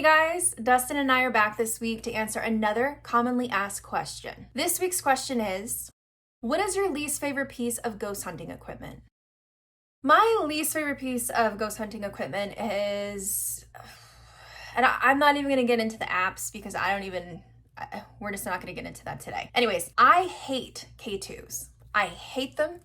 Hey guys, Dustin and I are back this week to answer another commonly asked question. This week's question is, what is your least favorite piece of ghost hunting equipment? My least favorite piece of ghost hunting equipment is, and I'm not even gonna get into the apps because we're just not gonna get into that today. Anyways, I hate K2s. I hate them.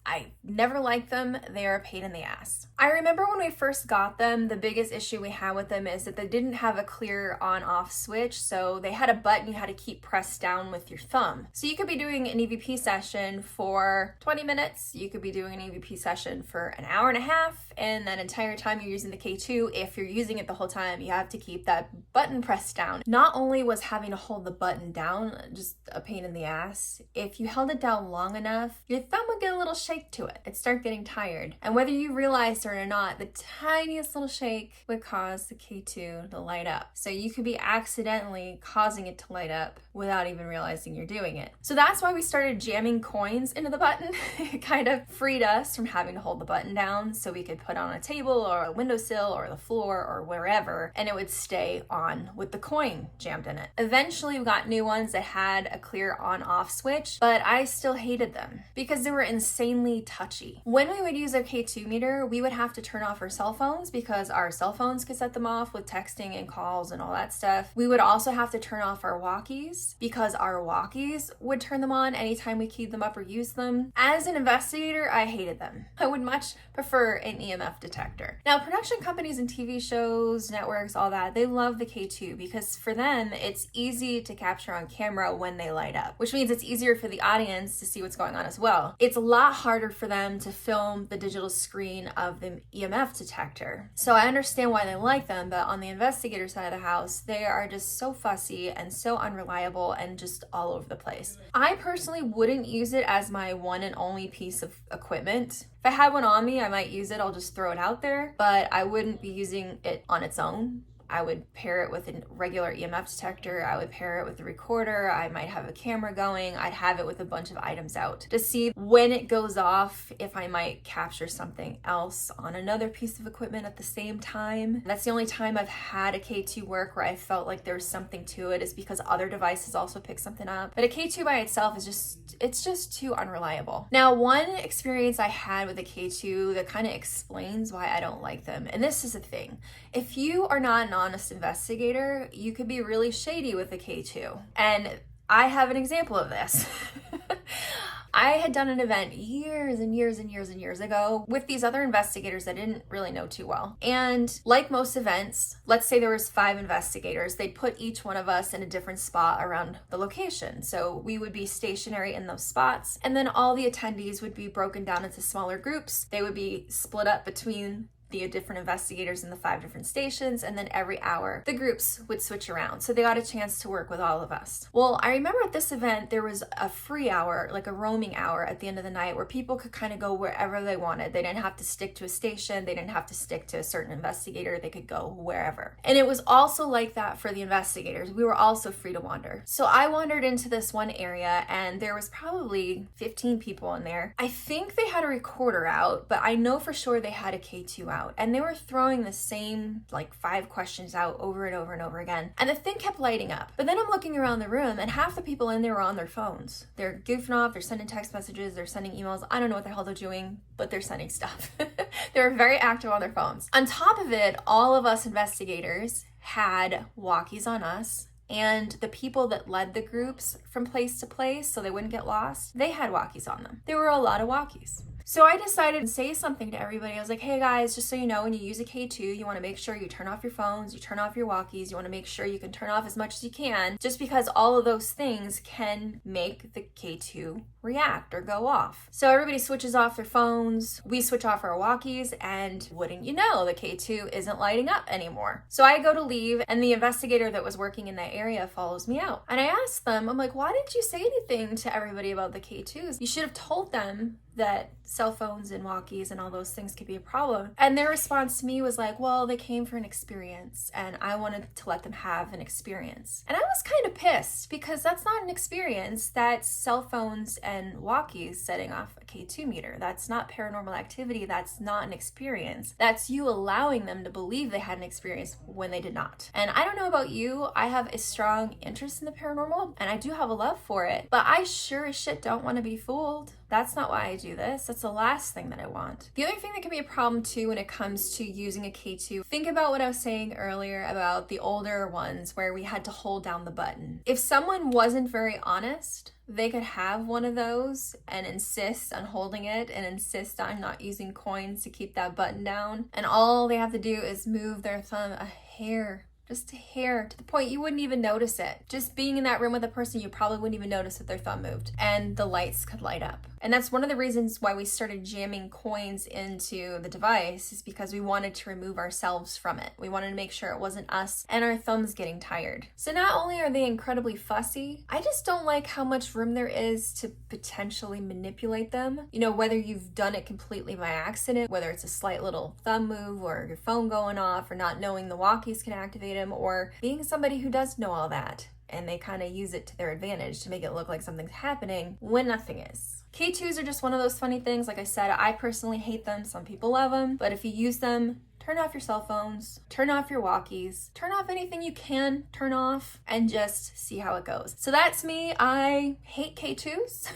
I never liked them. They're a pain in the ass. I remember when we first got them, the biggest issue we had with them is that they didn't have a clear on-off switch, so they had a button you had to keep pressed down with your thumb. So you could be doing an EVP session for 20 minutes, you could be doing an EVP session for an hour and a half, and that entire time you're using the K2, if you're using it the whole time, you have to keep that button pressed down. Not only was having to hold the button down just a pain in the ass, if you held it down long enough, your thumb would get a little shake to it. It'd start getting tired. And whether you realized it or not, the tiniest little shake would cause the K2 to light up. So you could be accidentally causing it to light up without even realizing you're doing it. So that's why we started jamming coins into the button. It kind of freed us from having to hold the button down so we could put it on a table or a windowsill or the floor or wherever, and it would stay on with the coin jammed in it. Eventually we got new ones that had a clear on-off switch, but I still hated them because they were insanely touchy. When we would use our K2 meter, we would have to turn off our cell phones because our cell phones could set them off with texting and calls and all that stuff. We would also have to turn off our walkies because our walkies would turn them on anytime we keyed them up or used them. As an investigator, I hated them. I would much prefer an EMF detector. Now, production companies and TV shows, networks, all that, they love the K2 because for them, it's easy to capture on camera when they light up, which means it's easier for the audience to see what's going on as well. It's a lot harder for them to film the digital screen of the EMF detector. So I understand why they like them, but on the investigator side of the house, they are just so fussy and so unreliable and just all over the place. I personally wouldn't use it as my one and only piece of equipment. If I had one on me, I might use it. I'll just throw it out there, but I wouldn't be using it on its own. I would pair it with a regular EMF detector. I would pair it with a recorder. I might have a camera going. I'd have it with a bunch of items out to see when it goes off, if I might capture something else on another piece of equipment at the same time. That's the only time I've had a K2 work where I felt like there was something to it, is because other devices also pick something up. But a K2 by itself is it's just too unreliable. Now, one experience I had with a K2 that kind of explains why I don't like them, and this is the thing. If you are not an honest investigator, you could be really shady with a K2. And I have an example of this. I had done an event years and years and years and years ago with these other investigators that I didn't really know too well. And like most events, let's say there was 5 investigators, they'd put each one of us in a different spot around the location. So we would be stationary in those spots, and then all the attendees would be broken down into smaller groups. They would be split up between the different investigators in the 5 different stations, and then every hour the groups would switch around, so they got a chance to work with all of us. Well, I remember at this event there was a free hour, like a roaming hour at the end of the night, where people could kind of go wherever they wanted. They didn't have to stick to a station, they didn't have to stick to a certain investigator, they could go wherever. And it was also like that for the investigators. We were also free to wander. So I wandered into this one area and there was probably 15 people in there. I think they had a recorder out, but I know for sure they had a K2 out. And they were throwing the same like 5 questions out over and over and over again. And the thing kept lighting up. But then I'm looking around the room and half the people in there were on their phones. They're goofing off, they're sending text messages, they're sending emails. I don't know what the hell they're doing, but they're sending stuff. They're very active on their phones. On top of it, all of us investigators had walkies on us. And the people that led the groups from place to place so they wouldn't get lost, they had walkies on them. There were a lot of walkies. So I decided to say something to everybody. I was like, hey guys, just so you know, when you use a K2, you want to make sure you turn off your phones, you turn off your walkies, you want to make sure you can turn off as much as you can, just because all of those things can make the K2 react or go off. So everybody switches off their phones, we switch off our walkies, and wouldn't you know, the K2 isn't lighting up anymore. So I go to leave, and the investigator that was working in that area follows me out. And I asked them, I'm like, why didn't you say anything to everybody about the K2s? You should have told them that cell phones and walkies and all those things could be a problem. And their response to me was like, well, they came for an experience and I wanted to let them have an experience. And I was kind of pissed because that's not an experience. That's cell phones and walkies setting off a K2 meter. That's not paranormal activity. That's not an experience. That's you allowing them to believe they had an experience when they did not. And I don't know about you, I have a strong interest in the paranormal and I do have a love for it, but I sure as shit don't want to be fooled. That's not why I do this. That's the last thing that I want. The other thing that can be a problem too when it comes to using a K2, think about what I was saying earlier about the older ones where we had to hold down the button. If someone wasn't very honest, they could have one of those and insist on holding it and insist on not using coins to keep that button down. And all they have to do is move their thumb a hair, just a hair, to the point you wouldn't even notice it. Just being in that room with a person, you probably wouldn't even notice that their thumb moved and the lights could light up. And that's one of the reasons why we started jamming coins into the device, is because we wanted to remove ourselves from it. We wanted to make sure it wasn't us and our thumbs getting tired. So not only are they incredibly fussy, I just don't like how much room there is to potentially manipulate them. You know, whether you've done it completely by accident, whether it's a slight little thumb move or your phone going off or not knowing the walkies can activate them, or being somebody who does know all that and they kind of use it to their advantage to make it look like something's happening when nothing is. K2s are just one of those funny things. Like I said, I personally hate them. Some people love them. But if you use them, turn off your cell phones, turn off your walkies, turn off anything you can turn off, and just see how it goes. So that's me. I hate K2s.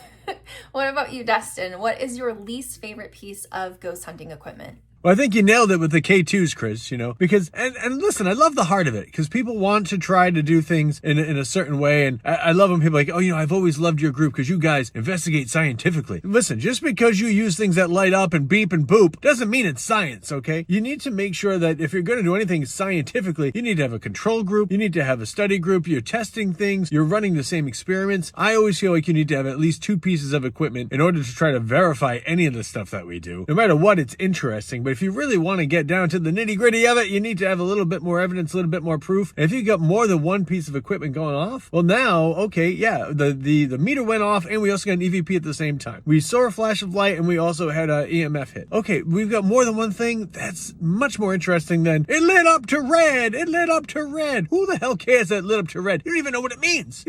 What about you, Dustin? What is your least favorite piece of ghost hunting equipment? Well, I think you nailed it with the K2s, Kris, because, and listen, I love the heart of it, because people want to try to do things in a certain way, and I love when people are like, oh, I've always loved your group because you guys investigate scientifically. Listen, just because you use things that light up and beep and boop doesn't mean it's science, okay? You need to make sure that if you're going to do anything scientifically, you need to have a control group, you need to have a study group, you're testing things, you're running the same experiments. I always feel like you need to have at least 2 pieces of equipment in order to try to verify any of the stuff that we do. No matter what, it's interesting, but if you really want to get down to the nitty gritty of it, you need to have a little bit more evidence, a little bit more proof. And if you got more than one piece of equipment going off, well now, okay, yeah, the meter went off and we also got an EVP at the same time. We saw a flash of light and we also had an EMF hit. Okay, we've got more than one thing. That's much more interesting than it lit up to red. It lit up to red. Who the hell cares that it lit up to red? You don't even know what it means.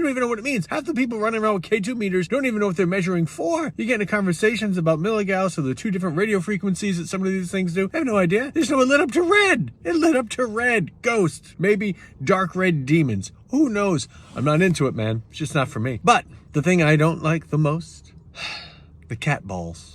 Half the people running around with K2 meters don't even know what they're measuring for. You get into conversations about milligauss or the 2 different radio frequencies that some of these things do. I have no idea. Just know it lit up to red. It lit up to red. Ghosts. Maybe dark red demons. Who knows? I'm not into it, man. It's just not for me. But the thing I don't like the most, the cat balls.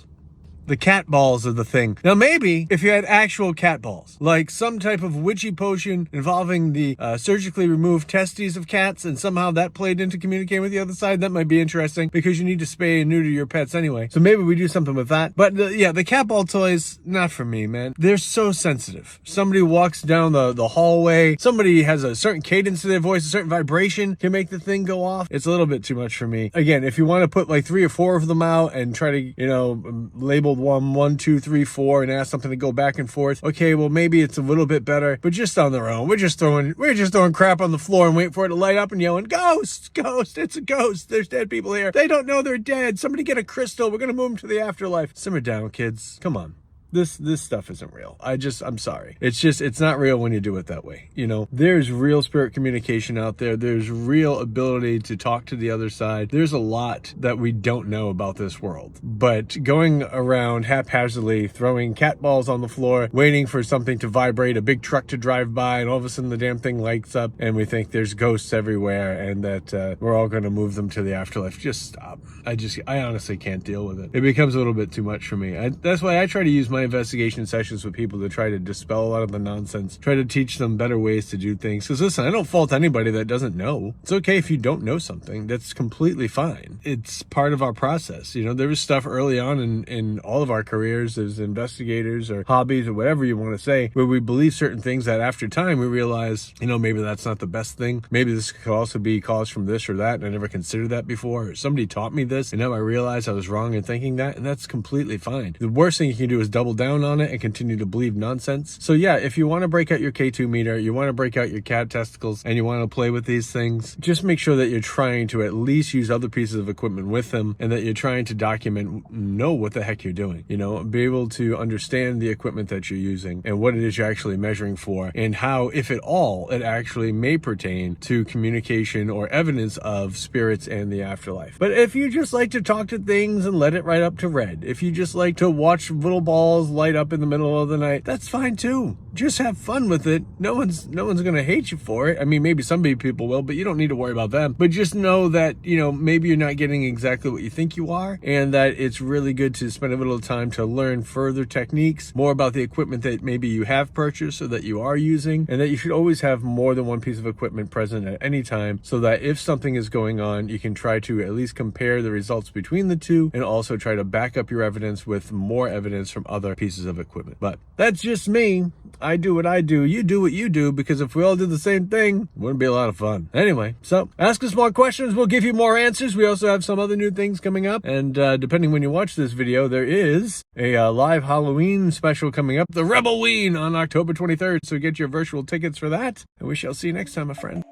The cat balls are the thing. Now, maybe if you had actual cat balls, like some type of witchy potion involving the surgically removed testes of cats, and somehow that played into communicating with the other side, that might be interesting because you need to spay and neuter your pets anyway. So maybe we do something with that. But the cat ball toys, not for me, man. They're so sensitive. Somebody walks down the hallway, somebody has a certain cadence to their voice, a certain vibration can make the thing go off. It's a little bit too much for me. Again, if you want to put like 3 or 4 of them out and try to, label 1, 2, 3, 4 and ask something to go back and forth. Okay, well maybe it's a little bit better, but just on their own. We're just throwing crap on the floor and waiting for it to light up and yelling, ghost, ghost, it's a ghost. There's dead people here. They don't know they're dead. Somebody get a crystal. We're gonna move them to the afterlife. Simmer down, kids. Come on. This stuff isn't real. I'm sorry. It's not real when you do it that way. There's real spirit communication out there. There's real ability to talk to the other side. There's a lot that we don't know about this world. But going around haphazardly, throwing cat balls on the floor, waiting for something to vibrate, a big truck to drive by, and all of a sudden the damn thing lights up, and we think there's ghosts everywhere, and that we're all going to move them to the afterlife. Just stop. I honestly can't deal with it. It becomes a little bit too much for me. That's why I try to use my investigation sessions with people to try to dispel a lot of the nonsense, try to teach them better ways to do things. Because listen, I don't fault anybody that doesn't know. It's okay if you don't know something. That's completely fine. It's part of our process. There was stuff early on in all of our careers as investigators or hobbies or whatever you want to say, where we believe certain things that after time we realize, maybe that's not the best thing. Maybe this could also be caused from this or that, and I never considered that before. Or somebody taught me this, and now I realize I was wrong in thinking that, and that's completely fine. The worst thing you can do is double double down on it and continue to believe nonsense. So yeah, if you want to break out your K2 meter, you want to break out your cat testicles, and you want to play with these things, just make sure that you're trying to at least use other pieces of equipment with them, and that you're trying to know what the heck you're doing. Be able to understand the equipment that you're using and what it is you're actually measuring for, and how, if at all, it actually may pertain to communication or evidence of spirits and the afterlife. But if you just like to talk to things and let it right up to red, if you just like to watch little balls light up in the middle of the night, that's fine too. Just have fun with it. No one's gonna hate you for it. I mean, maybe some people will, but you don't need to worry about them. But just know that, maybe you're not getting exactly what you think you are, and that it's really good to spend a little time to learn further techniques, more about the equipment that maybe you have purchased or that you are using, and that you should always have more than one piece of equipment present at any time, so that if something is going on, you can try to at least compare the results between the two, and also try to back up your evidence with more evidence from other pieces of equipment. But that's just me. I do what I do, you do what you do, because if we all did the same thing, it wouldn't be a lot of fun. Anyway, so ask us more questions, we'll give you more answers. We also have some other new things coming up, and depending when you watch this video, there is a live Halloween special coming up, the Rebellious on October 23rd, so get your virtual tickets for that, and we shall see you next time, my friend.